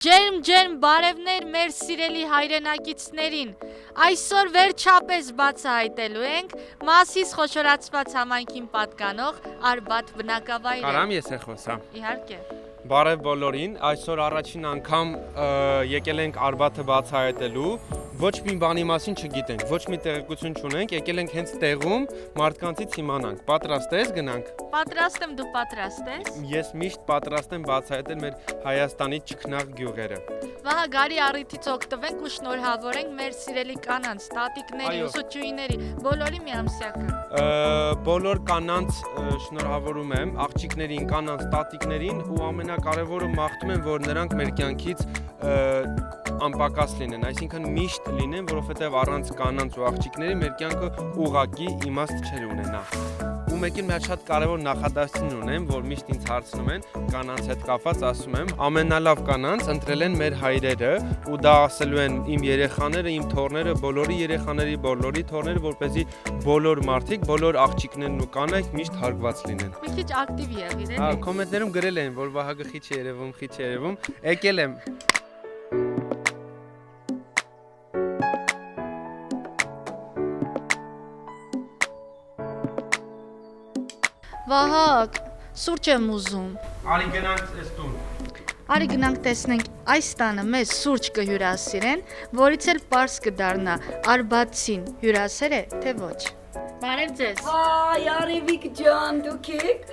Ջերմ բարևներ մեր սիրելի հայրենակիցներին, այսօր վերջապես բացահայտելու ենք Մասիս խոշորացված համայնքին պատկանող Արբաթ բնակավայրը։ Կարամ ես խոսամ։ Իհարկե։ Բարև բոլորին, այսօր առաջին անգամ եկել ենք Արբաթը բացահայտելու, ոչ մի բանի մասին չգիտենք, ոչ մի տեղեկություն չունենք, եկել ենք հենց տեղում մարդկանցից իմանանք։ Պատրաստ ես գնանք։ Պատրաստ եմ, դու պատրաստ ես։ Ես միշտ պատրաստ եմ բացահայտել մեր Հայաստանի ճկնաղ գյուղերը։ Վահա գարի առիթից օգտվենք ու շնորհավորենք մեր սիրելի կանանց, տատիկների, ուսուցչուհիների, բոլորի միամսյակը։ Բոլոր կանանց շնորհավորում եմ, աղջիկներին, կանանց, տատիկներին ու ամենակարևորը մաղթում եմ, որ նրանք մեր կյանքից անպակաս լինեն, այսինքն միշտ լինեն, որովհետև առանց կանանց ու աղջիկների մեր կյանքը ուղղակի իմաստ չէր ունենա։ Ու մեկին մի շատ կարևոր նախադասություն ունեմ, որ միշտ ինձ հարցնում են, կանանց հետ կապված ասում եմ, ամենալավ կանանց ընտրել են մեր հայրերը, ու դա ասելու են իմ երեխաները, իմ թոռները, բոլորի երեխաների, բոլորի թոռները, որպեսզի բոլոր մարդիկ, բոլոր աղջիկներն ու կանայք միշտ հարգված լինեն։ Մի քիչ ակտիվ եղիր, էլի։ Կոմենտներում գրել են, որ Վահագը խիչ է երևում, եկել եմ։ Վահագ, սուրճ եմ ուզում։ Արի գնանք այս տուն։ Արի գնանք տեսնենք այս տանը մեզ սուրճ կհյուրասիրեն, որից էլ պարզ կդառնա Արբաթցին հյուրասեր է, թե ոչ։ Բարև ձեզ։ Այ Արևիկ ջան, դուք եք։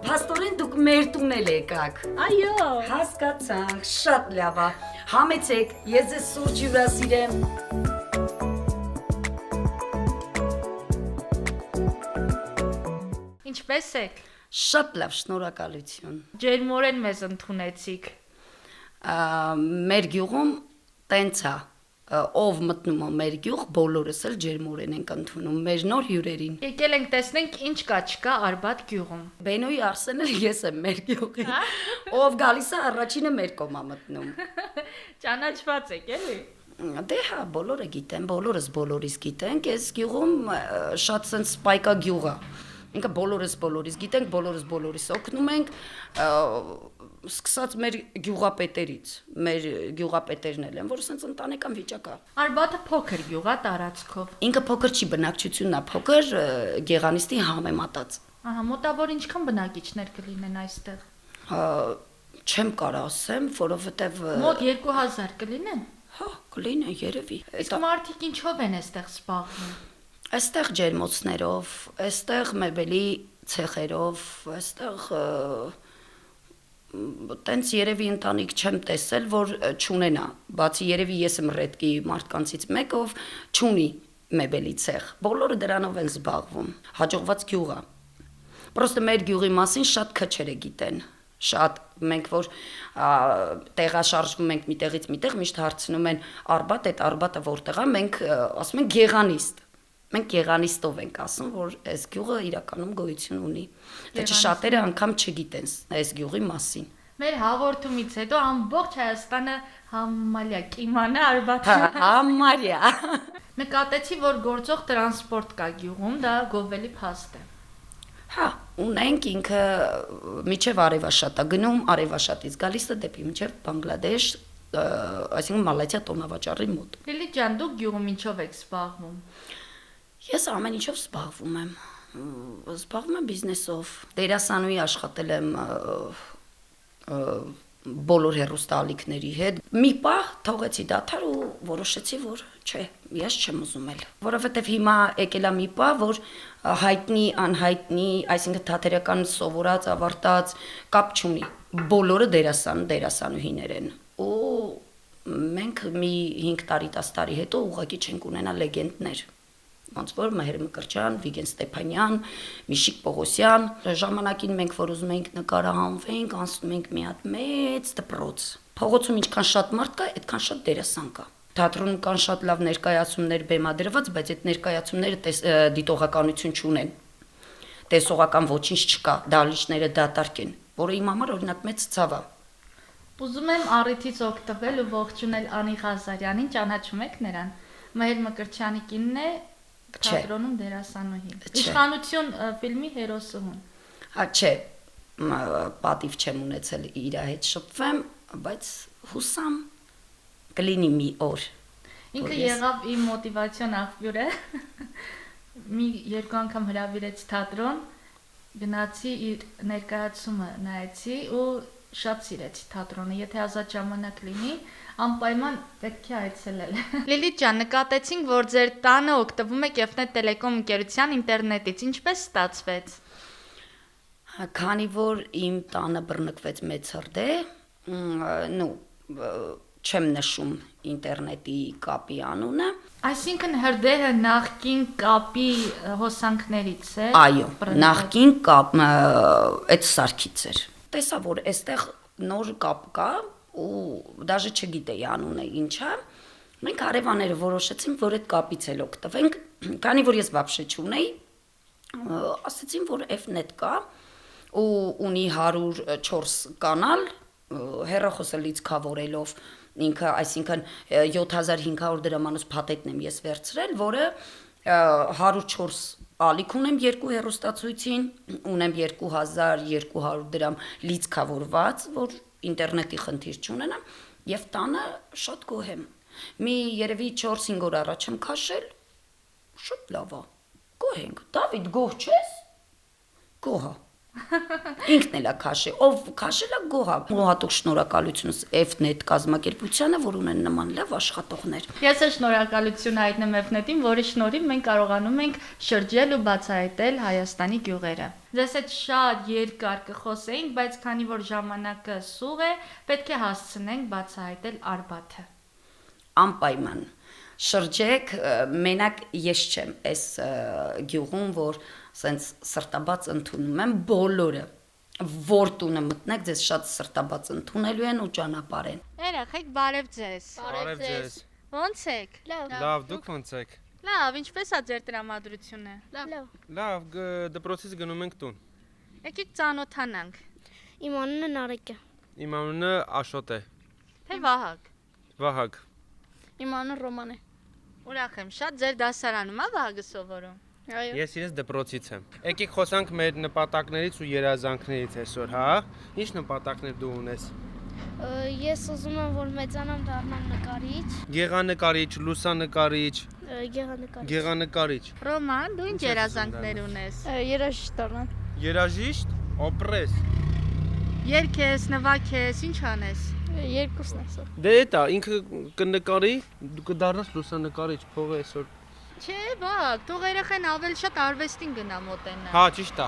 Փաստորեն դուք մեր տուն էլ եկաք։ Այո։ Հասկացանք, շատ լավ է։ Համեցեք, ես ձեզ սուրճ հյուրասիրեմ։ Ինչպե՞ս եք։ Շատ լավ, շնորհակալություն։ Ջերմորեն մեզ ընդունեցիք։ Մեր գյուղում տենց է, ով մտնում է մեր գյուղ, բոլորս էլ ջերմորեն ենք ընդունում մեր նոր հյուրերին։ Եկել ենք տեսնենք ինչ կա չկա Արբաթ գյուղում։ Բենոյի Արսենը ես եմ մեր գյուղի։ Ով գալիս է առաջինը մեր կոմ է մտնում։ Ճանաչված եք, էլի։ Դե հա, բոլորը գիտեն, բոլորիս գիտենք, այս գյուղում շատ sense սպայկա գյուղ է։ Ինքը բոլորիս գիտենք, բոլորիս օգնում ենք, սկսած մեր գյուղապետերից, մեր գյուղապետերն են, որ sense ընտանեկան վիճակ է։ Արբաթը փոքր գյուղ է տարածքով։ Ինքը փոքր չի, բնակչությունն է փոքր, Գեղանիստի համեմատած։ Ահա, մոտավոր ինչքան բնակիչներ կլինեն այստեղ։ Չեմ կարող ասեմ, որովհետև Մոտ 2000 կլինեն։ հա, կլինեն երևի։ Իսկ մարդիկ ինչով են այստեղ զբաղվում։ Այստեղ ջերմոցներով, այստեղ մեբելի ցեխերով, այստեղ տենց երևի ընտանիք չեմ տեսել, որ չունենա, բացի երևի ես եմ ռեդկի մարդկանցից մեկը, ով չունի մեբելի ցեխ։ Բոլորը դրանով են զբաղվում։ Հաջողված գյուղ է։ Պրոստը մեր գյուղի մասին շատ քչերը գիտեն։ Շատ մենք որ տեղաշարժվում ենք միտեղից միտեղ միշտ հարցնում են Արբաթ, այդ Արբաթը որտեղ է, մենք ասում ենք Գեղանիստ։ Մենք Գեղանիստով ենք ասում, որ այս գյուղը իրականում գոյություն ունի։ Դե շատերը անգամ չգիտեն այս գյուղի մասին։ Մեր հաղորդումից հետո ամբողջ Հայաստանը համալյա կիմանա Արբաթի։ Համարյա։ Նկատեցի, որ գործող տրանսպորտ կա գյուղում, դա գովելի փաստ է։ Հա, ունենք ինքը միջև Արևաշատ է գնում, Արևաշատից գալիս է դեպի միջև Բանգլադեշ, այսինքն Մալայցիա տոնավաճառի մոտ։ Լիլի ջան, դուք գյուղում ինչով եք զբաղվում։ Ես ամեն ինչով զբաղվում եմ։ Զբաղվում եմ բիզնեսով։ Դերասանուհի աշխատել եմ բոլոր հեռուստաալիքների հետ։ Մի պահ թողեցի դադար ու որոշեցի, որ չէ, ես չեմ ուզում էլ։ Որովհետև հիմա եկել է մի պահ, որ հայտնի, անհայտնի, այսինքն թատերական սովորած, ավարտած կապ չունի։ Բոլորը դերասանուհիներ են։ Ու մենք մի 5 տարի, 10 տարի հետո ուղղակի չենք ունենա լեգենդներ։ Ոնց որ Մհեր Մկրտչյան, Վիգեն Ստեփանյան, Միշիկ Պողոսյան, ժամանակին մենք որ ուզում էինք նկարահանվենք, անցնում ենք մի հատ մեծ դպրոց։ Փողոցում ինչքան շատ մարդ կա, այդքան շատ դերասան կա։ Թատրոնում կան շատ լավ ներկայացումներ բեմադրված, բայց այդ ներկայացումները դիտողականություն չունեն։ Տեսողական ոչինչ չկա, դահլիճները դատարկ են, որը իմ համար օրինակ մեծ ցավ է։ Ուզում եմ առիթից օգտվել ու ողջունել Անի Ղազարյանին, ճանաչում եք նրան։ Մհեր Մկրտչյանի կինն է, թատրոնում դերասանուհի։ Իշխանություն ֆիլմի հերոսուհուն։ Հա, չէ, պատիվ չեմ ունեցել իր հետ շփվեմ, բայց հուսամ կլինի մի օր։ Ինքը եղավ իմ մոտիվացիոն աղբյուրը։ Մի երկու անգամ հրավիրեց թատրոն, գնացի իր ներկայացումը նայեցի ու շատ սիրեցի թատրոնը, եթե ազատ ժամանակ լինի, անպայման պետք է այցելել։ Լիլիթ ջան, նկատեցինք, որ ձեր տանը օգտվում եք Efnet Telecom ընկերության ինտերնետից, ինչպես ստացվեց։ Քանի որ իմ տանը բռնկվեց մեծ հրդեհ, չեմ նշում ինտերնետի կապի անունը։ Այսինքն հրդեհը նախկին կապի հոսանքներից է։ Այո, նախկին կապ այդ սարքից էր։ Տեսա, որ այստեղ նոր կապ կա ու դաժե չգիտեի անունը ինչա։ Մենք արևաները որոշեցինք, որ այդ կապից էլ օգտվենք, քանի որ ես վաբշե չունեի, ասացին, որ Efnet կա ու ունի 104 կանալ, հեռախոսը լիցքավորելով ինքը, այսինքն 7500 դրամանոց փաթեթն եմ ես վերցրել, որը 104 ալիք ունեմ երկու հեռուստացույցին, ունեմ 2200 դրամ լիցքավորված, որ ինտերնետի խնդիր չունենամ, եւ տանը շատ գոհ եմ։ Մի երևի 4-5 օր առաջ եմ քաշել, շատ լավ է։ Գոհ ենք։ Դավիթ, գոհ չես։ Գոհ է։ Ինքն էլ է քաշել, ով քաշել է գոհ է։ Ու հատուկ շնորհակալություն Efnet կազմակերպությանը, որ ունեն նման լավ աշխատողներ։ Ես էլ շնորհակալություն հայտնեմ Efnet-ին, որի շնորհիվ մենք կարողանում ենք շրջել ու բացահայտել Հայաստանի գյուղերը։ Ձեզ հետ շատ երկար կխոսեինք, բայց քանի որ ժամանակը սուղ է, պետք է հասցնենք բացահայտել Արբաթը։ Անպայման շրջեք, մենակ ես չեմ այս գյուղում, որ սենց սրտաբաց ընդունում եմ բոլորը, որ տունը մտնեք, ձեզ շատ սրտաբաց ընդունելու են ու ճանապարհեն։ Երեխեք, բարև ձեզ։ Բարև ձեզ։ Ո՞նց եք։ Լավ, դուք ո՞նց եք։ Լավ, ինչպես է ձեր տրամադրությունը։ Լավ, դպրոցից գնում ենք տուն։ Եկեք ծանոթանանք։ Իմ անունը Նարեկ է։ Իմ անունը Աշոտ է։ Թե Վահագ։ Վահագ։ Իմ անունը Ռոման է։ Ուրախ եմ շատ, ձեր դասարանում է Վահագը սովորում։ Այո։ Ես իրենց դպրոցից եմ։ Եկեք խոսանք մեր նպատակներից ու երազանքներից այսօր, հա։ Ինչ նպատակներ դու ունես։ Ես ուզում եմ, որ մեծանամ դառնամ նկարիչ, Գեղանկարիչ, լուսանկարիչ, գեղանկարիչ։ գեղանկարիչ։ Ռոման, դու ինչ Ինչ ես երազանքներ ուզում ունես։ Երաժիշտ դառնամ։ Երաժիշտ, օպրես։ Երգես, նվագես, ինչ անես։ Երկուսն է սա։ Դե դա ինքը կնկարի, դու կդառնաս լուսանկարիչ, փողը այսօր։ Չէ, Վահագ, թող երեխան ավելի շատ արվեստին գնա մոտենա։ Հա, ճիշտ է։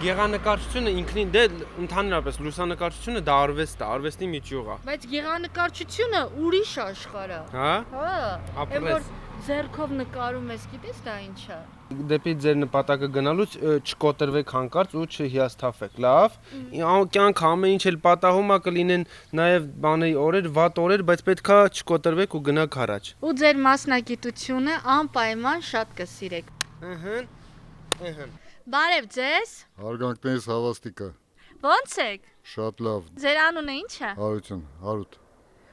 Գեղանկարչությունը ինքնին դե ընդհանրապես լուսանկարչությունը դա արվեստ է, արվեստի միջյուղ է։ Բայց գեղանկարչությունը ուրիշ աշխարհ է։ Հա։ Հա։ Ապրես։ Որ ձեռքով նկարում ես, գիտես դա ինչ է։ Դեպի ձեր նպատակը գնալուց չկոտրվեք հանկարծ ու չհիասթափեք, լավ։ Կյանքը ամեն ինչ էլ պատահում է կլինեն նաև բաների օրեր, վատ օրեր, բայց պետքա չկոտրվեք ու գնաք առաջ։ Ու ձեր մասնագիտությունը անպայման շատ կսիրեք։ Ըհը։ Բարև ձեզ։ Հարգանքներս հավաստիկը, Ո՞նց եք։ շատ լավ, Ձեր անունը ինչ է։ Հարություն, Հարութ,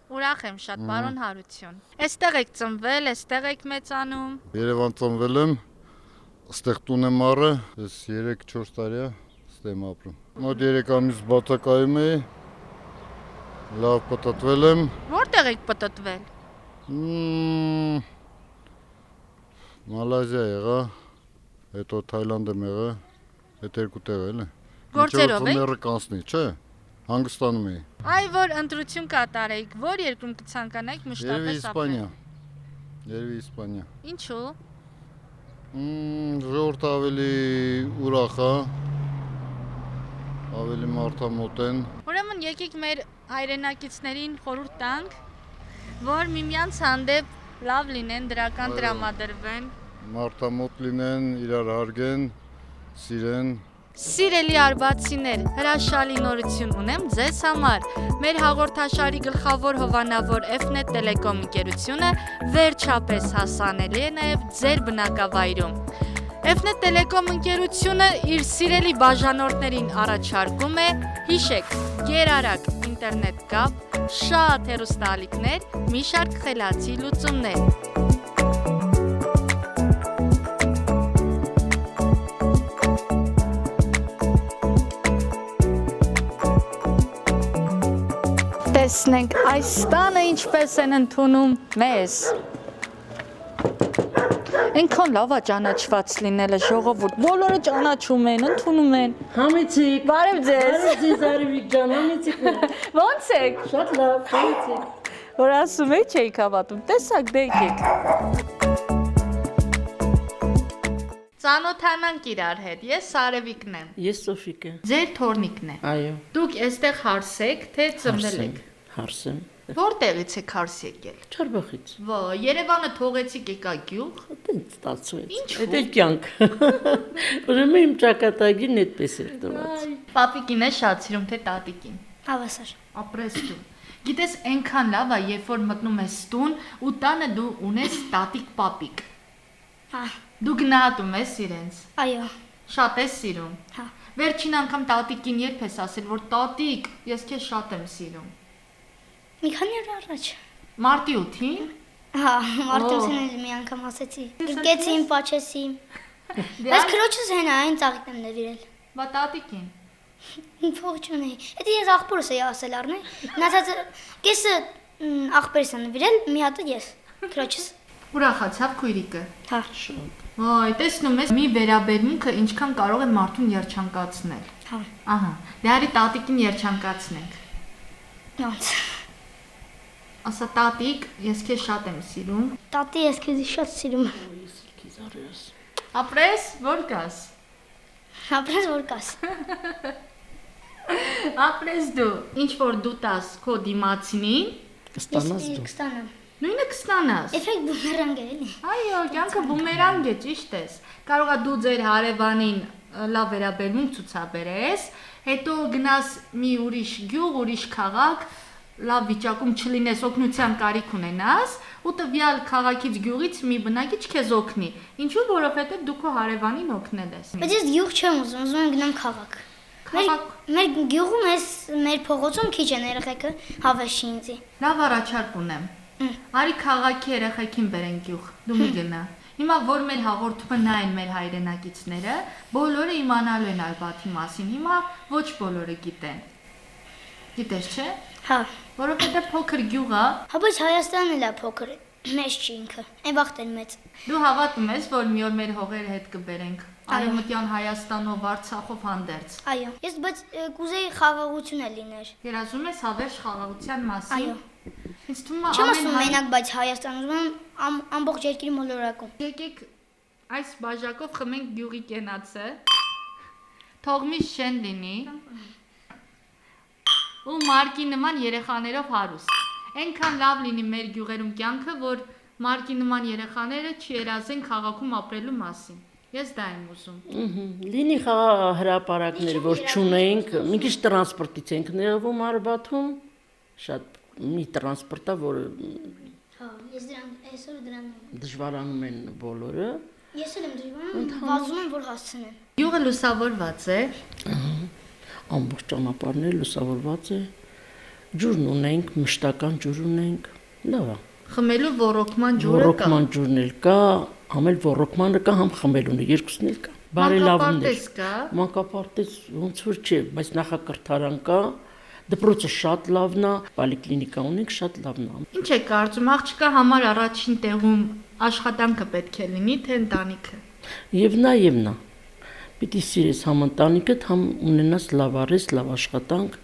Ուրախ եմ շատ, պարոն Հարություն։ Այստեղ եք ծնվել, այստեղ եք մեծանում։ Երևան ծնվել եմ, ստեղ տուն եմ առը, ես 3-4 տարի է, ստեղ եմ ապրում։ Մոտ 3 ամիս բացակայում էի, լավ պտտվել եմ, Որտեղ եք պտտվել։ Մալազիա եղա, հետո Թայլանդ եմ եղա, այդ երկու տեղ էլ է։ Գործերով եք։ Մերը կանցնի, չէ, հանգստանում էի։ Այ որ ընտրություն կատարեիք, որ երկրում կցանկանայիք Երևի մշտապես Իսպանիա, երևի Իսպանիա։ Ինչու։ Ժողովուրդը ավելի ուրախ է, ավելի մարդամոտ են։ Ուրեմն եկեք մեր հայրենակիցներին խորհուրդ տանք, որ միմյանց հանդեպ լավ լինեն, դրական Այո։ տրամադրվեն։ Մարդամոտ լինեն, իրար հարգեն, սիրեն։ Սիրելի արբացիներ, հրաշալի նորություն ունեմ ձեզ համար։ Մեր հաղորդաշարի գլխավոր հովանավոր Efnet Telecom ընկերությունը վերջապես հասանելի է նաև ձեր բնակավայրում։ Efnet Telecom ընկերությունը իր սիրելի բաժանորդներին առաջարկում է, հիշեք, գերարագ ինտերնետ կապ, շատ հեռուստաալիքներ, մի շարք խելացի լուծումներ։ Տեսնենք այս տանը ինչպես են ընդունում մեզ։ Այնքան լավ է ճանաչված լինելը ժողովուրդ, բոլորը ճանաչում են, ընդունում են։ Համեցիկ։ Բարև ձեզ։ Բարև ձեզ Արևիկ ջան, համեցիկ։ Ո՞նց եք։ Շատ լավ, համեցիկ։ Որ ասում եք չէիք հավատում, տեսակ դե եկեք։ Ծանոթանանք իրար հետ, ես Սարևիկն եմ։ Ես Սոֆիկը։ Ձեր թորնիկն է։ Այո։ Դուք այստեղ հարսեք, թե ծնվել եք։ Հարսեմ։ Որտեղից եք հարս եկել։ Չարբախից։ Ո, Երևանը թողեցիք եկա գյուղ։ Դենց ստացվեց։ Ինչու՞։ Դա կյանք։ Ուրեմն իմ ճակատագին այդպես էր տված։ Պապիկին է շատ սիրում, թե տատիկին։ Հավասար։ Ապրես դու։ Գիտես, այնքան լավ է, երբ որ մտնում ես տուն ու տանը դու ունես տատիկ-պապիկ։ Հա, Դու գնահատում ես իրենց։ այո։ Շատ ես սիրում։ Հա։ Վերջին անգամ տատիկին երբ ես ասել, որ տատիկ, ես քեզ շատ եմ սիրում։ Մի քանի օր առաջ։ Մարտի 8-ին։ Հա, Արտյոսին էլ մի անգամ ասեցի։ Գրկեցի իմ, պաչեցի։ Բայց քրոջս հենա այն ծաղիկն եմ նվիրել։ Բա տատիկին։ Փող չունեի։ Դա ես աղբորս էի ասել առնի։ Նացած կեսը աղբերս եմ նվիրել, մի հատը ես։ Քրոջս։ Ուրախացավ քույրիկը։ Հա։ Ոյ, տեսնում ես, մի վերաբերմունքը ինչքան կարող է մարդուն երջանկացնել։ Հա։ Ահա, դե արի տատիկին երջանկացնենք։ Ոնց։ Ասա տատիկ, ես քեզ շատ եմ սիրում։ Տատի ես քեզ շատ սիրում եմ։ Ապրես, որ գաս։ Ապրես որ կաս։ Ապրես դու, ինչ որ դու տաս քո դիմացինին, Կստանաս դու։ Կստանամ։ նույնը կստանաս։ Էֆեկտ բումերանգ է էլի։ Այո, կյանքը բումերանգ է, ճիշտ ես։ Կարող է դու ձեր հարևանին լավ վերաբերմունք ցուցաբերես, հետո գնաս մի ուրիշ գյուղ, ուրիշ քաղաք, լավ վիճակում չլինես, օգնության կարիք ունենաս, ու տվյալ քաղաքից գյուղից մի բնակիչ քեզ օգնի։ Ինչու՞, որովհետև դու քո հարևանին օգնել ես։ Բայց ես գյուղ չեմ ուզում, ուզում եմ գնամ քաղաք։ Քաղաք։ Մեր գյուղում մեր փողոցում քիչ են երեխեքը, հավես չի ինձի։ Լավ առաջարկ ունեմ։ Արի քաղաքի երեխեքին բերեն գյուղ, դու մի գնա։ Հիմա որ մեր հաղորդումը նայեն մեր հայրենակիցները, բոլորը իմանալու են Արբաթի մասին, հիմա ոչ բոլորը գիտեն։ Գիտես չէ։ Հա։ Որովհետև փոքր գյուղ է, Հա, բայց Հայաստանն էլ է փոքր, մեծ չի ինքը։ Այն վաղտ էլ մեծ։ դու հավատում ես, որ մի օր մեր հողերը հետ կբերենք Արևմտյան Հայաստանով, Արցախով հանդերձ։ Այո։ Ես բայց կուզեի խաղաղություն էլ լիներ։ Երազում ես հավերժ խաղաղության մասին։ Այո։ Ինձ թվում է Չեմ ասում մենակ, բայց Հայաստանում ուզում եմ ամբողջ երկրի մոլորակում։ Եկեք այս բաժակով խմենք գյուղի կենացը։ Թող միշտ շեն լինի։ Ու Մարկի նման երեխաներով հարուստ։ Այնքան լավ լինի մեր գյուղերում կյանքը, որ Մարկի նման երեխաները չերազեն քաղաքում ապրելու մասին։ Ես դա եմ ուզում։ Լինի հրապարակներ, որ չունենք, մի քիչ տրանսպորտից ենք նեղվում Արբաթում, շատ մի տրանսպորտա, որը Հա, ես այսօր դրան դժվարանում են բոլորը։ Ես էլ եմ դժվարանում, վազում եմ որ հասցնեմ։ Գյուղը լուսավորված է։ Ամբողջ ճանապարհներ լուսավորված է։ Ջուրն ունենք, մշտական ջուր ունենք։ Լավ է։ Խմելու ոռոգման ջուրը կա։ Ոռոգման ջուրն էլ կա, համ էլ ոռոգմանը կա, համ խմելունը, երկուսն էլ կա։ Մանկապարտեզ կա։ Մանկապարտեզ ոնց որ չէ, բայց նախակրթարան կա։ Դպրոցը շատ լավն է, պոլիկլինիկա ունենք, շատ լավն է։ Ինչ է կարծում, աղջկա համար առաջին տեղում աշխատանքը պետք է լինի, թե ընտանիքը։ Եվ նա։ Պիտի սիրես համ ընտանիքդ, համ ունենաս լավ արես, լավ աշխատանք,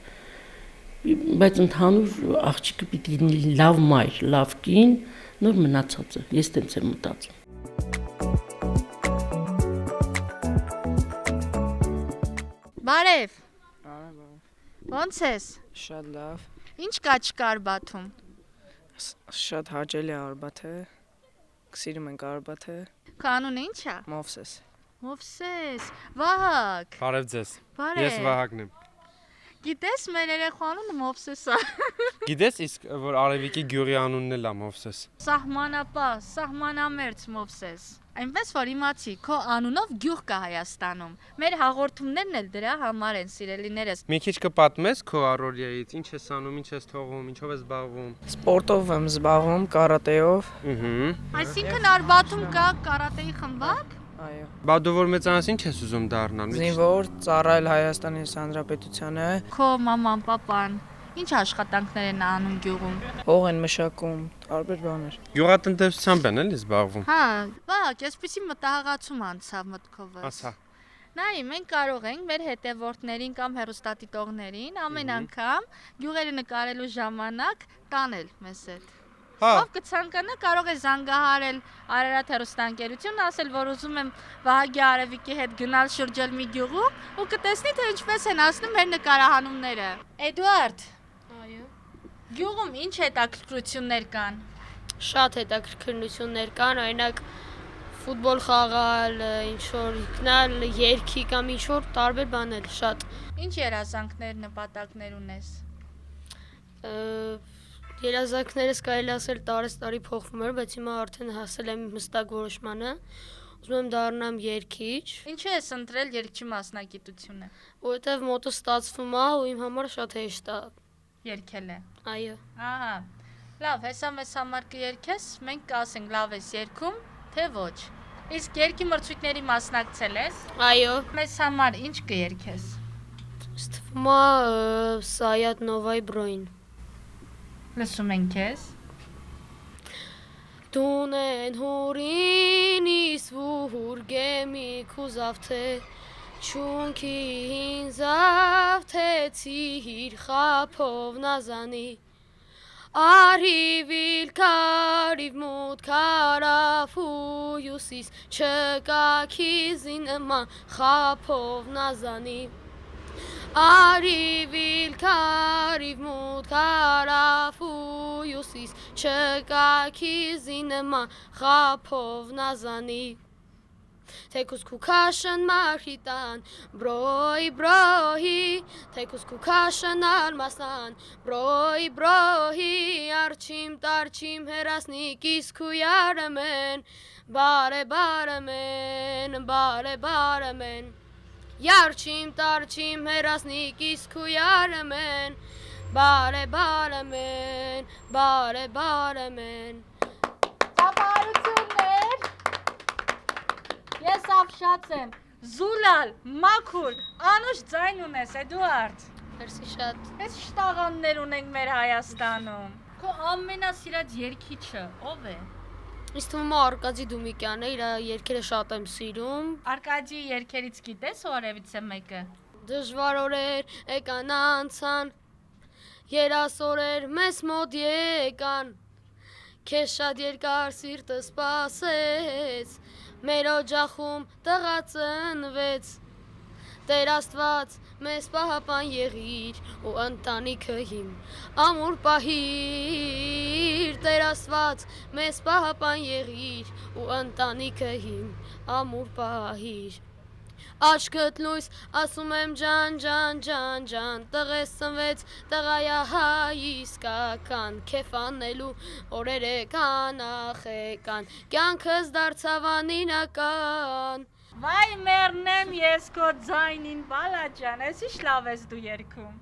բայց ընդհանուր աղջիկը պիտի լինի լավ մայր, լավ կին, նոր մնացածը, ես տենց եմ մտածում։ Բարև։ Ոնց ես։ Շատ լավ, Ինչ կա չկա Արբաթում։ շատ հաճելի է Արբաթը, սիրում ենք Արբաթը, Քո անունը ի՞նչ է։ Մովսես։ Մովսես, Վահագ։ Բարև ձեզ։ Բարև։ Ես Վահագն եմ։ Գիտես մեր երեխու անունը Մովսես է։ Գիտես իսկ որ Արևիկի գյուղի անունն էլ է Մովսես։ Սահմանապահ, սահմանամերձ Մովսես։ Այնպես որ իմացի, քո անունով գյուղ կա Հայաստանում։ Մեր հաղորդումներն էլ դրա համար են, սիրելիներս։ Մի քիչ կպատմես քո առօրյայից, ինչ ես անում, ինչ ես թողում, ինչով ես զբաղվում։ Սպորտով եմ զբաղվում, կարատեով։ Այսինքն Արբաթում կա կարատեի խմբակ։ Այո։ Բա դու որ մեծանաս ինչ ես ուզում դառնալ։ Զինվոր, ծառայել Հայաստանի Հանրապետությանը։ Քո մաման, պապան Ինչ աշխատանքներ են անում գյուղում։ Հող են մշակում, տարբեր բաներ։ Գյուղատնտեսությամբ են էլի զբաղվում։ Հա, բակ, այսպեսի մտահղացում անցավ մտքովս։ Ասա։ Նայ, մենք կարող ենք մեր հետևորդներին կամ հեռուստադիտողներին ամեն անգամ գյուղերը նկարելու ժամանակ տանել մեզ հետ։ Հա, Ով կցանկանա կարող է զանգահարել Արարատ հեռուստաընկերություն, ասել, որ ուզում եմ Վահագի Արևիկի հետ գնալ շրջել մի գյուղում ու կտեսնի թե ինչպես են ասնում մեր նկարահանումները։ Էդուարդ, Այո։ գյուղում ինչ հետաքրքրություններ կան։ Շատ հետաքրքրություններ կան, օրինակ ֆուտբոլ խաղալ, ինչ որ գնալ երգի կամ ինչ որ տարբեր բաներ, շատ։ Ինչ երազանքներ, նպատակներ ունես։ Երազանքներս կարելի ասել տարի փոխվում էր, բայց հիմա արդեն հասել եմ հստակ որոշմանը։ Ուզում եմ դառնամ երգիչ, Ինչու ես ընտրել երգչի մասնագիտությունը։ որովհետև մոտը ստացվում է ու իմ համար շատ հեշտ է։ Երգել է։ Այո։ Ահա։ Լավ, հեսա մեզ համար կերքես, մենք կասենք լավ ես երգում, թե ոչ։ Իսկ երգի մրցույթների մասնակցել ես։ Այո։ Մեզ համար ինչ կերքես։ Ստվում է Սայաթ Նովայի Բրոին։ Լսում ենք քեզ։ Դունեն հուրին իսվուր գեմի քուզավթե Չունքի ինձավթե ցիր խափով նազանի Արիվիլ կարիվ մուտ կարաֆու յուսիս չկա քիզի նման խափով նազանի Արիվիլ կարիվ մուտ կարաֆու յուսիս չկա քիզի նման խափով նազանի Թեկուս քուքաշն մարխիտան բրոյի Թեկուս քուքաշն ալմասան բրոյի Արջիմ տարչիմ հերասնիկ իսկ քույարմեն բարեմեն Yarchim tarchim herasnik iskuyarmen Բարեմեն Տապարություններ։ Ես ապշած եմ։ Զուլալ, մաքուր, անուշ ձայն ունես, Էդուարդ։ Մերսի շատ Ես շտաղաններ ունենք մեր Հայաստանում։ Քո ամենասիրած երգիչը ով է։ Ինձ թվում է Արկադի Դումիկյանն է, իր երգերը շատ եմ սիրում Արկադի երգերից գիտես որևիցե մեկը։ Դժվար օրեր եկան անցան Երասորեր մեզ մոտ եկան Քեզ շատ երկար սիրտը սպասեց Մեր օջախում տղա ծնվեց Տեր Աստված մեզ պահապան եղիր ու ընտանիքը իմ ամուր պահիր Տեր Աստված մեզ պահապան եղիր ու ընտանիքը իմ ամուր պահիր Աչքդ լույս ասում եմ ջան տղես ծնվեց տղայա հայ իսկական քեֆ անելու օրերը կան ախեկան կյանքս դարձավ անինական Վայ մեռնեմ ես քո ձայնին բալաջան, ես ինչ լավ ես դու երգում։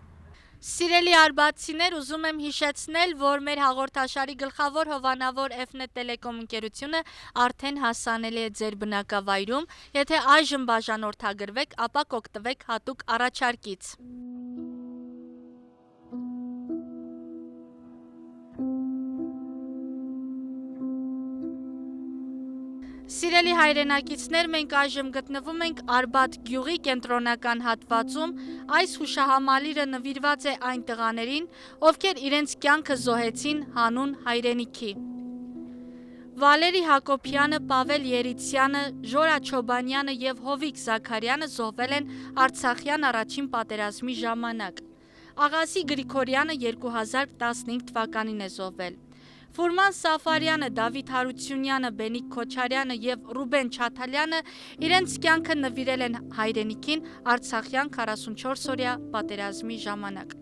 Սիրելի արբաթցիներ, ուզում եմ հիշեցնել, որ մեր հաղորդաշարի գլխավոր հովանավոր F-Net Telecom ընկերությունը արդեն հասանելի է ձեր բնակավայրում, եթե այժմ բաժանորդագրվեք, ապա կօգտվեք հատուկ առաջարկից։ Սիրելի հայրենակիցներ, մենք այժմ գտնվում ենք Արբաթ գյուղի կենտրոնական հատվածում, այս հուշահամալիրը նվիրված է այն տղաներին, ովքեր իրենց կյանքը զոհեցին հանուն հայրենիքի։ Վալերի Հակոբյանը, Պավել Երիցյանը, Ժորա Չոբանյանը և Հովիկ Զաքարյանը զոհվել են Արցախյան առաջին պատերազմի ժամանակ։ Աղասի Գրիգորյանը 2015 թվականին է զոհվել։ Ֆուրման Սաֆարյանը, Դավիթ Հարությունյանը, Բենիկ Քոչարյանը և Ռուբեն Չաթալյանը իրենց կյանքը նվիրել են հայրենիքին Արցախյան 44-օրյա պատերազմի ժամանակ։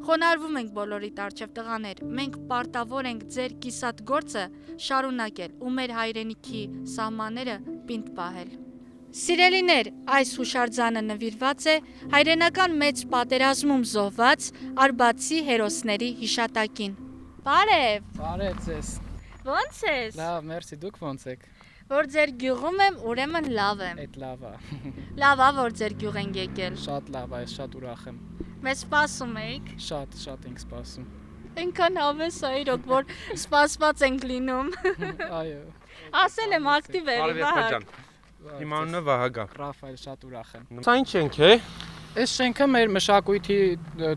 Խոնարհվում ենք բոլորիդ առջև տղաներ, մենք պարտավոր ենք ձեր կիսատ գործը շարունակել ու մեր հայրենիքի սահմանները պինդ պահել։ Սիրելիներ, այս հուշարձանը նվիրված է հայրենական մեծ պատերազմում զոհված արբաթցի հերոսների հիշատակին։ Բարև։ Բարև ձեզ։ Ո՞նց ես։ Լավ, մերսի, դուք ո՞նց եք։ Որ ձեր գյուղում եմ, ուրեմն լավ եմ։ Էդ լավ է։ Լավ է, որ ձեր գյուղ են եկել։ Շատ լավ է, շատ ուրախ եմ։ Մեզ սպասում եք։ Շատ ենք սպասում։ Այնքան հավես է իրոք, որ սպասված ենք լինում։ Այո։ Ասել եմ ակտիվ երի Վահագ։ Իմ անունը Վահագ է։ Ռաֆայել, շատ ուրախ եմ։ Սա ինչ ենք է։ Այս շենքը մեր մշակույթի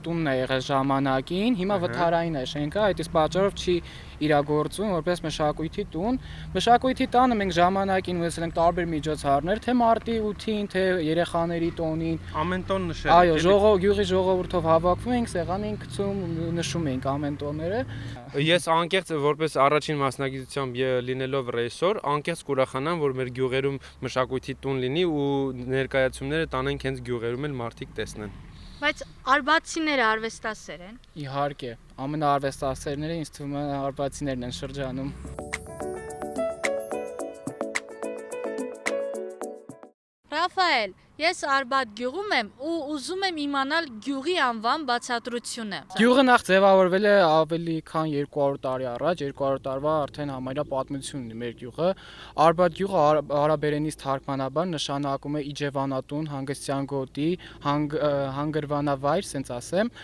տունն է եղել ժամանակին, հիմա վթարային է շենքը, այդ իսկ պատճառով չի իրագործվում որպես մշակույթի տուն։ Մշակույթի տանը մենք ժամանակին ունեցել ենք տարբեր միջոցառումներ, թե մարտի 8-ին, թե երեխաների տոնին։ Ամեն տոն նշել եք։ Այո, գյուղի ժողովուրդով հավաքվում ենք, սեղան ենք գցում, նշում ենք ամեն տոները։ Ես անկեղծ որպես առաջին մասնագիտությամբ լինելով ռեժիսոր, անկեղծ կուրախանամ, որ մեր գյուղերում մշակույթի տուն լինի ու ներկայացումները տանենք հենց գյուղերում էլ մարդիկ տեսնեն։ Բայց արբաթցիները արվեստասեր են։ Իհարկե, ամենաարվեստասերները ինձ թվում է արբաթցիներն են շրջանում։ Ռաֆայել, ես Արբաթ գյուղում եմ ու ուզում եմ իմանալ գյուղի անվան բացատրությունը։ Գյուղը նախ ձևավորվել է ավելի քան 200 տարի առաջ, 200 տարվա արդեն համարյա պատմություն ունի մեր գյուղը։ Արբաթ գյուղը արաբերենից թարգմանաբար նշանակում է իջևանատուն, հանգստյան գոտի, հանգրվանավայր, ասենց ասեմ։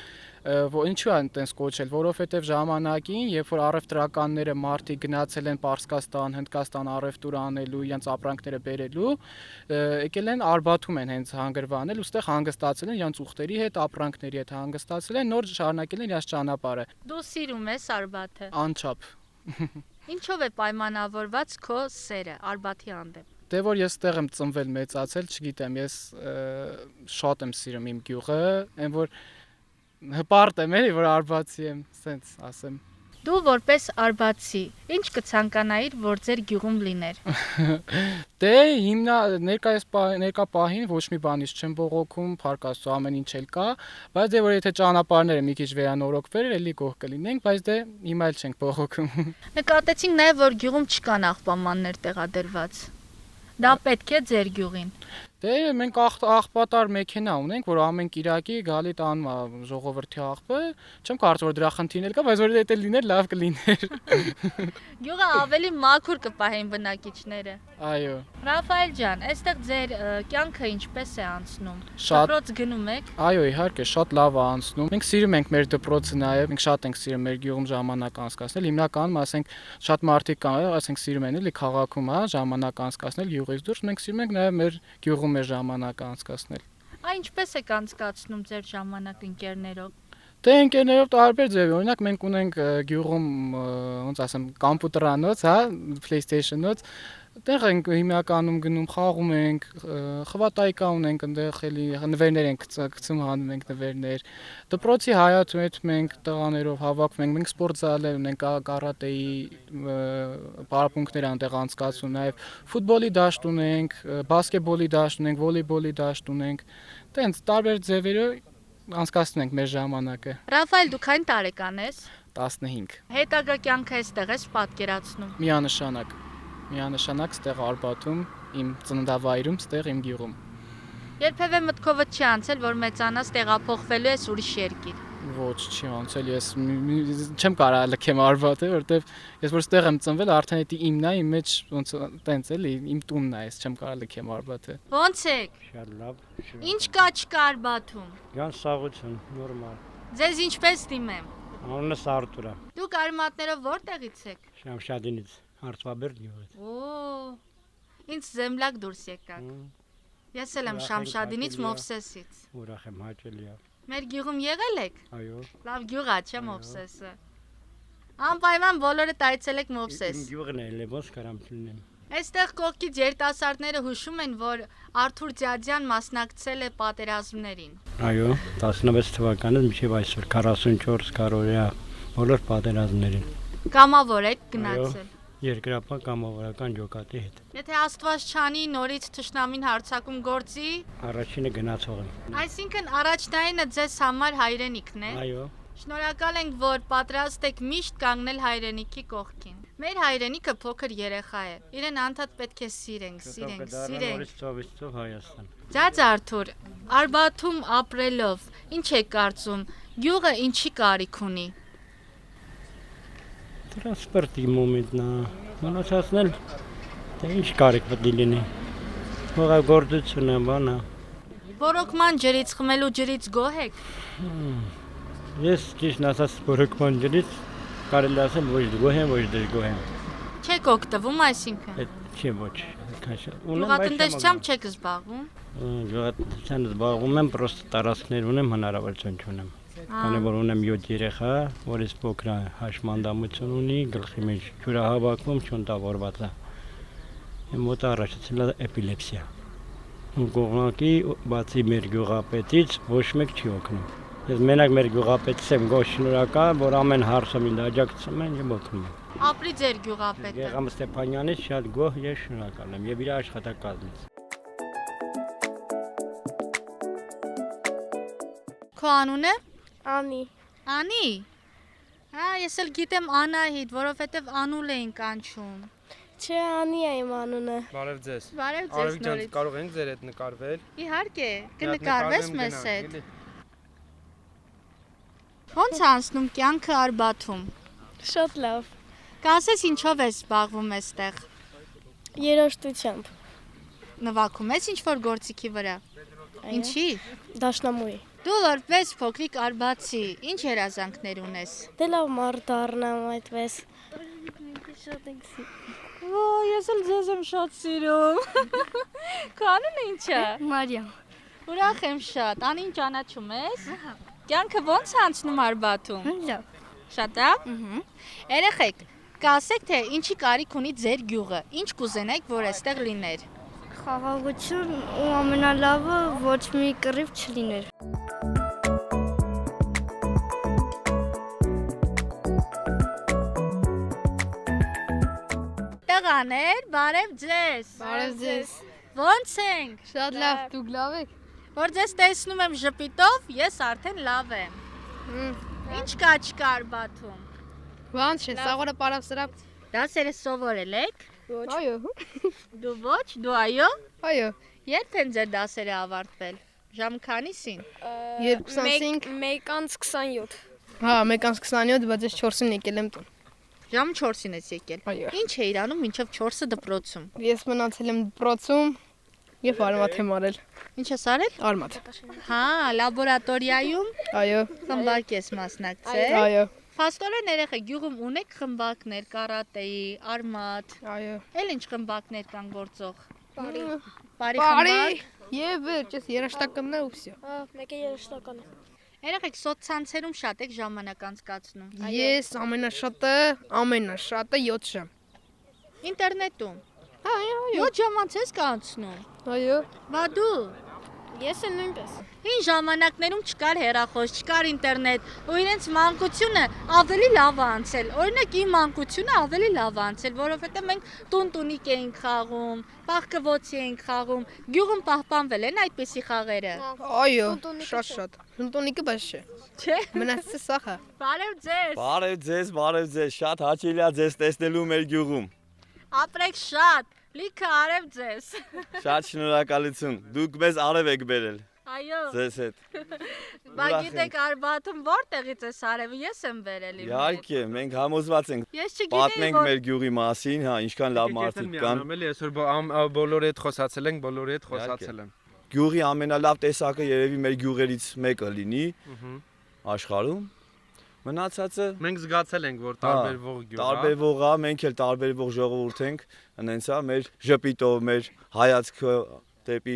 Ինչու են այդպես կոչել, որովհետև ժամանակին, երբ որ առևտրականները մարդիկ գնացել են Պարսկաստան, Հնդկաստան առևտուր անելու, իրենց ապրանքները բերելու, եկել են Արբաթում են հենց հանգրվանել, ուստեղ հանգստացել են իրենց ուխտերի հետ, ապրանքների հետ հանգստացել են, նոր շարունակել են իրենց ճանապարհը։ Դու սիրում ես Արբաթը։ Անչափ։ Ինչով է պայմանավորված քո սերը Արբաթի հանդեպ։ Դե որ ես ստեղ եմ ծնվել, մեծացել, չգիտեմ, ես շատ եմ սիրում իմ գյուղը, այն որ հպարտ եմ էլի, որ արբաթցի եմ, սենց ասեմ։ Դու որպես արբաթցի, ինչ կցանկանայիր, որ ձեր գյուղում լիներ։ Դե ներկա պահին ոչ մի բանից չեմ բողոքում, փառք Աստծո, ամեն ինչ էլ կա, բայց դե որ եթե ճանապարհները մի քիչ վերանորոգվեր, էլի գոհ կլինենք, բայց դե հիմա էլ չենք բողոքում։ Նկատեցինք նաև, որ գյուղում չկան աղբամաններ տեղադրված։ Դա պետք է ձեր գյուղին։ Դե մենք աղբատար մեքենա ունենք, որ ամեն կիրակի գալի տանում է ժողովրդի աղբը, չեմ կարծում որ դրա խնդիրն էլ կա, բայց որ դա լիներ լավ կլիներ։ Գյուղը ավելի մաքուր կպահեն բնակիչները։ Այո։ Ռաֆայել ջան, այստեղ ձեր կյանքը ինչպես է անցնում։ Շատ դպրոց գնում եք։ Այո, իհարկե, շատ լավ է անցնում։ Մենք սիրում ենք մեր դպրոցը նաև, մենք շատ ենք սիրում մեր գյուղում ժամանակ անցկացնել։ Հիմնականում, ասենք, շատ մարդիկ կան, ասենք, սիրում են էլի քաղաքում, հա, ժամանակ անցկացնել գյուղից դուրս, մենք սիրում ենք նաև մեր գյուղում մեր ժամանակ անցկացնել։ Ինչպես եք անցկացնում ձեր ժամանակ ընկերներով։ Դե ընկերներով տարբեր ձև, օրինակ մենք ունենք գյուղում, ոնց ասեմ, կոմպյուտերանոց, հա, PlayStation-ոց, այդտեղ ենք հիմնականում գնում, խաղում ենք, խվատայկա ունենք, այնտեղ էլի նվերներ ենք գցում, հանում ենք նվերներ։ Դպրոցի հայաթու հետ մենք տղաներով հավաքվում ենք, մենք սպորտզալներ ունենք, կարատեի պարապմունքներ այնտեղ անցկացում, նաև ֆուտբոլի դաշտ ունենք, բասկետբոլի դաշտ ունենք, վոլեյբոլի դաշտ ունենք, տենց տարբեր ձևերով անցկացնում ենք մեր ժամանակը։ Ռաֆայել, դու քանի տարեկան ես։ 15։ Հետագա կյանքը էստեղ ես պատկերացնում։ Միանշանակ ստեղ Արբաթում, իմ ծննդավայրում, ստեղ իմ գյուղում։ Երբևէ մտքովդ չի անցել, որ մեծանաս տեղափոխվելու ես ուրիշ երկիր։ Ոչ, չի անցել, ես չեմ կարող լքեմ Արբաթը, որովհետև ես որ ստեղ եմ ծնվել, արդեն դա իմն է, իմ մեջ ոնց տենց էլի, իմ տունն է, ես չեմ կարող լքեմ Արբաթը։ Ոնց եք։ Շատ լավ։ Ինչ կա չկա Արբաթում։ Յան սաղություն, նորմալ։ Ձեզ ինչպես դիմեմ։ Անունս Արտուր է։ Դուք արմատներով որտեղից եք։ Շամշադինից, Արծվաբերդ գյուղից։ Օ, ինձ Զեմլակ դուրս եկաք։ Ես էլ եմ Շամշադինից, Մովսեսից։ Ուրախ եմ, հաճելի է։ Մեր գյուղում եղել եք։ Այո։ Լավ գյուղ է, չէ՞ Մովսեսը։ Անպայման բոլորդ այցելեք Մովսես։ Իմ գյուղն է, ոնց կարամ լինեմ։ Այստեղ կողքից երիտասարդները հուշում են, որ Արթուր Ձյաձյան մասնակցել է պատերազմներին։ Այո, 16 թվականից մինչև այսօր 44 կարողია բոլոր պատերազմներին։ Կամավոր եք գնացել։ Երկրապահ կամավորական ջոկատի հետ։ Եթե Աստված չանի նորից թշնամին հարձակում գործի, առաջինը գնացող եմ։ Այսինքն առաջնայինը ձեզ համար հայրենիքն է։ Այո։ Շնորհակալ ենք, որ պատրաստ եք միշտ կանգնել հայրենիքի կողքին։ Մեր հայրենիքը փոքր երեխա է։ Իրեն անդադ պետք է սիրենք։ Նորից ծովից Հայաստան։ Ձյաձ Արթուր, Արբաթում ապրելով, ինչ եք կարծում, գյուղը ինչի կարիք ունի։ Տրանսպորտի մոմենտն է, մնացածն էլ ինչ կարիք պետք է լինի։ Հողագործությունը, բանը։ Բորոկման ջրից խմելու ջրից գոհ եք։ Ես ճիշտ ասած բորոկման ջրից կարելի ասել ոչ գոհ եմ, ոչ դժգոհ եմ։ Չեք օգտվում, այսինքն։ Այդ չի ոչ։ Գյուղատնտեսությամբ չեք զբաղվում։ Գյուղատնտեսությամբ զբաղվում եմ, պրոստը տարածքներ ունեմ, հնարավորություն չունեմ։ Քանի որ ունեմ 7 երեխա, որից փոքրը հաշմանդամություն ունի, գլխի մեջ ջուրը հավաքվում, չունտավորված է։ Մոտ առաջացել է էպիլեպսիա։ Կողմնակի բացի մեր գյուղապետից ոչ մեկ չի օգնում։ Ես մենակ մեր գյուղապետից եմ գոհ շնորհակալ, որ ամեն հարցում ինձ աջակցում են եւ օգնում են։ Ապրի ձեր գյուղապետը։ Գեգամ Ստեփանյանից շատ գոհ եւ շնորհակալ եմ եւ իր աշխատակազմից։ Քո անունը։ Անի։ Անի։ Ես էլ գիտեմ Անահիտ, որովհետեւ Անուլ էին կանչում։ Չէ, Անի է իմ անունը։ Բարև ձեզ։ Բարև ձեզ Արևիկ ջան, նորից։ կարող ենք ձեր հետ նկարվել։ Իհարկե, կնկարվես մեզ հետ։ Ո՞նց է անցնում կյանքը Արբաթում։ Շատ լավ։ Կասես ինչով ես զբաղվում այստեղ։ Երաժշտությամբ։ Նվագում ես ինչ-որ գործիքի վրա։ Ինչի։ Դաշնամուրի։ Դու որպես փոքրիկ արբացի, ինչ երազանքներ ունես։ Դե լավ մարդ դառնամ այդպես։ Ես էլ ձեզ եմ շատ սիրում։ Քո անունը ինչ է։ Մարիամ։ Ուրախ եմ շատ։ Անին ճանաչում ես։ Կյանքը ո՞նց է անցնում Արբաթում։ Լավ։ Շատ լավ։ Երեխեք, կասեք թե ինչի կարիք ունի ձեր գյուղը։ Ինչ կուզենեք, որ այստեղ լիներ։ Խաղաղություն ու ամենալավը ոչ մի կռիվ չլիներ։ Տղաներ, բարև ձեզ։ Բարև ձեզ։ Ո՞նց ենք։ Շատ լավ, դուք լավ եք։ Որ ձեզ տեսնում եմ ժպիտով, ես արդեն լավ եմ։ Ինչ կա չկա Արբաթում։ Ո՞նց չէ, սաղորը պարապսրապ։ Դասերը սովորել եք։ Այո։ Դու ոչ, դու այո։ Այո։ Երբ են ձեր դասերը ավարտվել։ Ժամ քանիսին։ 2:25 1:27։ Հա, 1:27, բայց ես 4-ին եկել եմ տուն։ Ժամ 4-ին ես եկել։ Այո։ Ինչ էիր անում մինչև 4-ը դպրոցում։ Ես մնացել եմ դպրոցում եւ արմատ եմ արել։ Ինչ ես արել։ Արմատ։ Հա, լաբորատորիայում Այո։ խմբակ ես մասնակցել։ Այո։ Փաստորեն երեխեք գյուղում ունեք խմբակներ, կարատեի, արմատ։ Այո։ Էլ ինչ խմբակներ կան գործող։ Բարի Բարի։ խմբակ։ Եվ վերջ, ես երաշտականն եմ ու վсё։ Հա, մեկը երաշտական է։ Երեխեք սոցցանցերում շատ եք ժամանակ անցկացնում։ Ես ամենաշատը 7 ժամ։ Ինտերնետում։ Այո, 7 ժամ անց ես կանցնում։ այո։ Բա դու։ Ես էլ նույնպես։ Հին ժամանակներում չկար հեռախոս, չկար ինտերնետ, ու իրենց մանկությունը ավելի լավ է անցել։ Օրինակ իմ մանկությունը ավելի լավ է անցել, որովհետև մենք տուն-տունիկ էինք խաղում, բախկվոցի էինք խաղում, գյուղում պահպանվել են այդպիսի խաղերը։ Այո, շատ։ Տունտունիկը բայց չէ։ Չէ։ Մնացածը սախ է։ Բարև ձեզ։ Բարև ձեզ, շատ հաճելի է ձեզ տեսնելու մեր գյուղում։ Ապրեք շատ, լիքը արև ձեզ։ Շատ շնորհակալություն։ Դուք մեզ արև եք բերել։ Այո։ Ձեզ հետ։ Բա գիտեք Արբաթում որտեղից է արևը, ես եմ բերել իմ։ Իհարկե, մենք համոզված ենք։ Ես չգիտեի, Պատմենք որ մեր գյուղի մասին, հա, ինչքան լավ մարդիկ կան։ Էլի այսօր բոլորի հետ խոսացել ենք, բոլորի հետ խոսացել եմ։ Գյուղի ամենալավ տեսակը երևի մեր գյուղերից մեկը լինի աշխարհում։ Մնացածը մենք զգացել ենք, որ տարբերվող գյուղ է։ Տարբերվող է, մենք էլ տարբերվող ժողովուրդ ենք, հենց է մեր ժպիտով, մեր հայացքը դեպի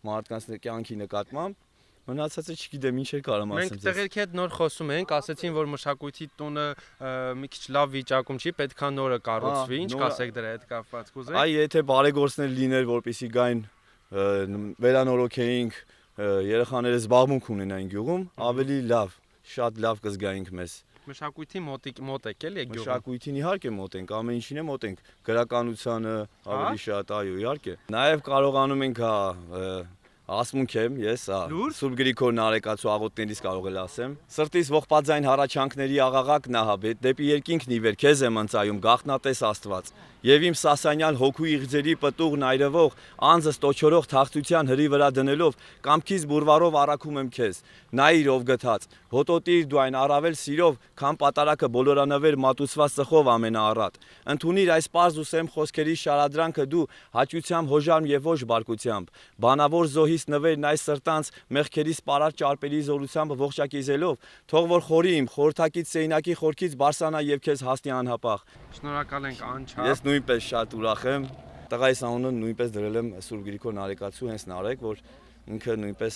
մարդկանց կյանքի նկատմամբ։ Մնացածը չգիտեմ ինչ կարամ ասեմ։ Մենք տեղերքի հետ նոր խոսում ենք, ասացին, որ մշակույթի տունը մի քիչ լավ վիճակում չի, պետքա նորը կառուցվի։ Ինչ կասեք դրա հետ կապված կուզեք։ Այ եթե բարեգործներ լիներ, որպեսզի գային վերանորոգեինք, երեխաները զբաղմունք ունենային գյուղում, ավելի լավ, շատ լավ կզգայինք մեզ։ Մշակույթի մոտ եք էլի գյուղում։ Մշակույթին իհարկե մոտ ենք, ամեն ինչին է մոտ ենք, գրականությանը ավելի շատ, այո, իհարկե։ Նաև կարողանում ենք ասմունք եմ ես, Սուրբ Գրիգոր Նարեկացու աղոթներից կարող եմ ասեմ։ Սրտիս ողբաձայն հառաչանքների աղաղակ նահաբետ, դեպի երկինքն իվեր քեզ եմ ընծայում գաղտնատես Աստված։ Եվ իմ սասանյալ հոգու իղձերի պտուղն այրվող, անձս տոչորող թախծության հրի վրա դնելով, կամքից բուրվարով առաքում եմ քեզ։ Նայիր ով գթած, հոտոտիր դու այն առավել սիրով, քան պատարակը բոլորանվեր մատուցված ծխով ամենաառատ։ Ընդունիր այս պարզ ու սեմ խոսքերի շարադրանքը դու հաճությամբ հոժարմ եւ ոչ բարկությամբ։ Բանավոր զոհի գալիս նվերն այս սրտանց մեղքերից պարար ճարպերի զորությամբ ողջակիզելով, թող որ խորի իմ խորթակից սեյնակի խորքից բարսանա եւ քեզ հասնի անհապաղ։ Շնորհակալ ենք անչափ։ Ես նույնպես շատ ուրախ եմ։ Տղայիս անունը նույնպես դրել եմ Սուրբ Գրիգոր Նարեկացու հենց Նարեկ, որ ինքը նույնպես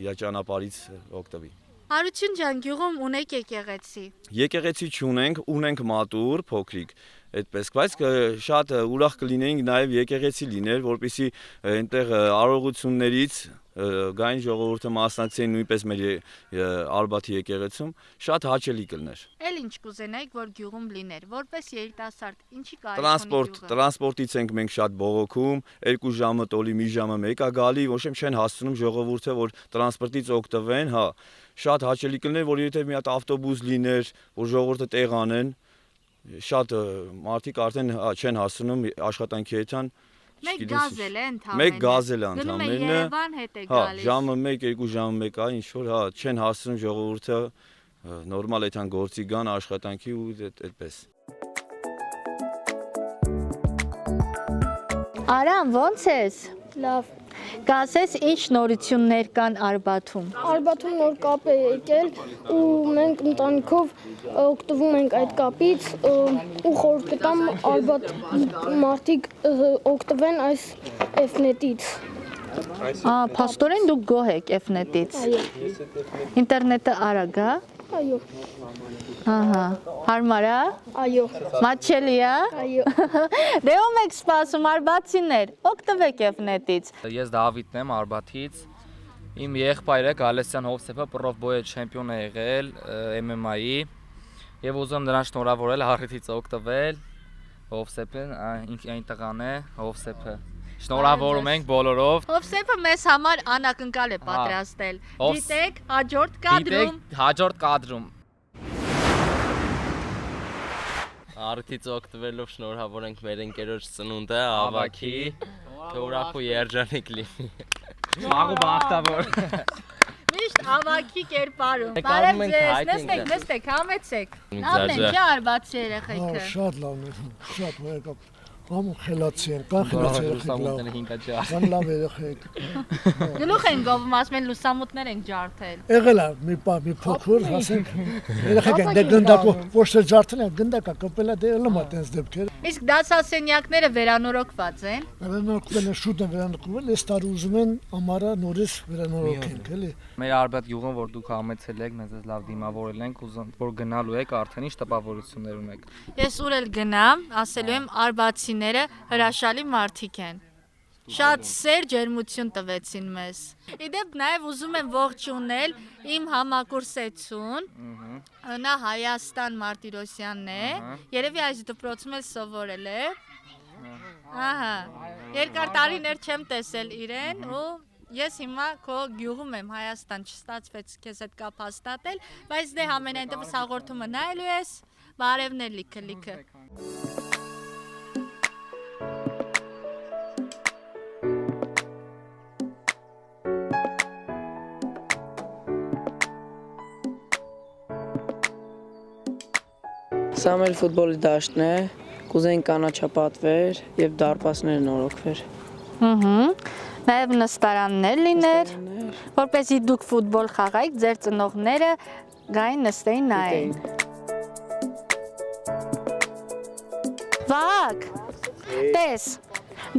իր ճանապարհից օգտվի։ Հարություն ջան, գյուղում ունեք եկեղեցի։ Եկեղեցի չունենք, ունենք մատուր փոքրիկ, այդպես, բայց շատ ուրախ կլինեինք նաև եկեղեցի լիներ, որպեսզի այնտեղ արարողություններից գային ժողովուրդը մասնակցեին նույնպես մեր Արբաթի եկեղեցում, շատ հաճելի կլներ։ Էլ ինչ կուզենայիք, որ գյուղում լիներ, որպես երիտասարդ, ինչի կարիք ունի գյուղը։ Տրանսպորտից ենք մենք շատ բողոքում, 2 ժամը տոլի, մի ժամը մեկ է գալի, ոչ եմ չեն հասցնում ժողովուրդը, որ տրանսպորտից օգտվեն, հա, շատ հաճելի կլներ, որ եթե մի հատ ավտոբուս լիներ, որ ժողովուրդը տեղ անեն, շատ մարդիկ արդեն չեն հասցնում աշխատանքի հետան։ Մեկ գազել է ընդամենը։ Մեկ գազել է ընդամենը։ Գնում է Երևան հետ է հա, գալիս։ ժամը 1-2 ժամը 1 է, ինչ որ հա, չեն հասցնում ժողովուրդը նորմալ այդան գործի գան աշխատանքի ու այդպես։ Արամ, ո՞նց ես։ Լավ։ Գասես ինչ նորություններ կան Արբաթում։ Արբաթում նոր կապ է եկել ու մենք ընտանիքով օգտվում ենք այդ կապից ու խորհուրդ կտամ Արբաթ մարդիկ օգտվեն այս F-net-ից։ Փաստորեն դուք գոհ եք F-net-ից։ Այո։ Ինտերնետը արագ է։ Այո։ Ահա, հարմար է։ Այո։ Մատչելի է։ Այո։ Դե ո՞մ եք սպասում արբաթցիներ, օգտվեք F-net-ից։ Ես Դավիթն եմ Արբաթից։ Իմ եղբայրը Գալստյան Հովսեփը պրոֆբոյ չեմպիոն է եղել MMA-ի եւ ուզում նրան շնորհավորել առիթից օգտվել։ Հովսեփն այն տղան է, Հովսեփը։ Շնորհավորում ենք բոլորով։ Հովսեփը մեզ համար անակնկալ է պատրաստել։ Դիտեք հաջորդ կադրում։ Դիտեք հաջորդ կադրում։ Առիթից օգտվելով շնորհավորենք մեր ընկերոջ ծնունդը, ավագի, թե ուրախ ու երջանիկ լինի։ Մաղու բախտավոր։ Միշտ ավագի կերպարում։ Բարև ձեզ, նստեք, համեցեք։ Լավն է, չէ՞ Արբաթցի երեխեքը։ Շատ լավն է, շատ մերկապ։ Կամ խելացի են, կան խելացի երեխեք լավ։ Կան լավ երեխեք։ Գլուխ են գովում, ասում են լուսամուտներ են ջարդել։ Եղել է մի փոքր, ասենք, երեխեք են, դե գնդակ ոչ թե ջարդել են, գնդակ է կպել է, դե ելում է տենց դեպքեր։ Իսկ դասասենյակները վերանորոգված են։ Վերանորոգվել են, շուտ են վերանորոգվել, այս տարի ուզում են ամառը նորից վերանորոգենք, էլի։ Մեր Արբաթ գյուղում, որ դուք համեցել եք, մեզ լավ դիմավորել ենք, ուզում որ գնալու եք, արդեն ինչ տպավորություններ ունեք։ Ես ուր էլ գնամ, ասելու եմ արբաթցիները հրաշալի մարդիկ են։ Շատ սեր ջերմություն տվեցին մեզ։ Իդեպ նաև ուզում եմ ողջունել իմ համակուրսեցուն, նա Հայաստան Մարտիրոսյանն է, երևի այս դպրոցում էլ սովորել է։ Ահա, երկար տարիներ չեմ տեսել իրեն ու ես հիմա քո գյուղում եմ Հայաստան, չստացվեց քեզ հետ կապ հաստատել, բայց դե համենայն դեպս հաղորդումը նայելու ես, բարևներ լիքը։ Սա մեր ֆուտբոլի դաշտն է, կուզեին կանաչապատվեր եւ դարպասներ նորոգվեր։ Նաև նստարաններ լիներ, որպեսզի դուք ֆուտբոլ խաղայիք, ձեր ծնողները գային նստեին նայեն։ Վակ, տես,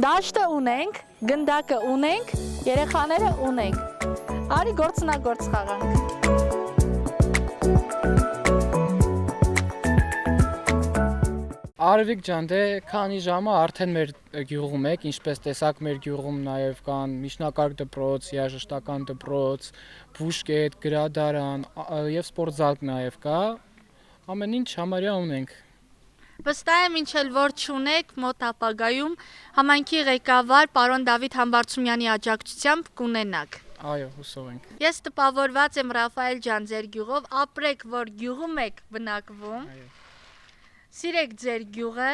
դաշտը ունենք, գնդակը ունենք, երեխաները ունենք, արի գործնագործ խաղանք։ Արևիկ ջան, դե քանի ժամը արդեն մեր գյուղում եք, ինչպես տեսակ մեր գյուղում նաև կան միջնակարգ դպրոց, երաժշտական դպրոց, բուժկետ, գրադարան եւ սպորտզալ նաև կա։ Ամեն ինչ համարյա ունենք։ Վստահ եմ ինչ էլ որ չունեք մոտ ապագայում համայնքի ղեկավար պարոն Դավիթ Համբարձումյանի աջակցությամբ կունենաք։ Այո, հուսով ենք։ Ես տպավորված եմ Ռաֆայել ջան ձեր գյուղով, ապրեք որ գյուղում եք բնակվում։ Սիրեք ձեր գյուղը,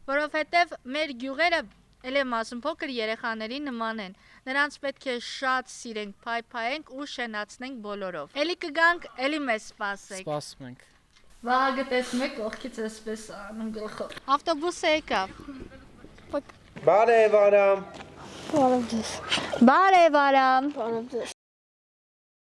որովհետև մեր գյուղերը, էլ եմ ասում, փոքր երեխաների նման են, նրանց պետք է շատ սիրենք, փայփայենք ու շենացնենք բոլորով։ Էլի կգանք, էլի մեզ սպասեք։ Սպասում ենք։ Վահագը տեսնում եք, կողքից էսպես անում գլխով։ Ավտոբուսը եկավ։ Բարև Արամ։ Բարև ձեզ։ Բարև Արամ։ Բարև ձեզ։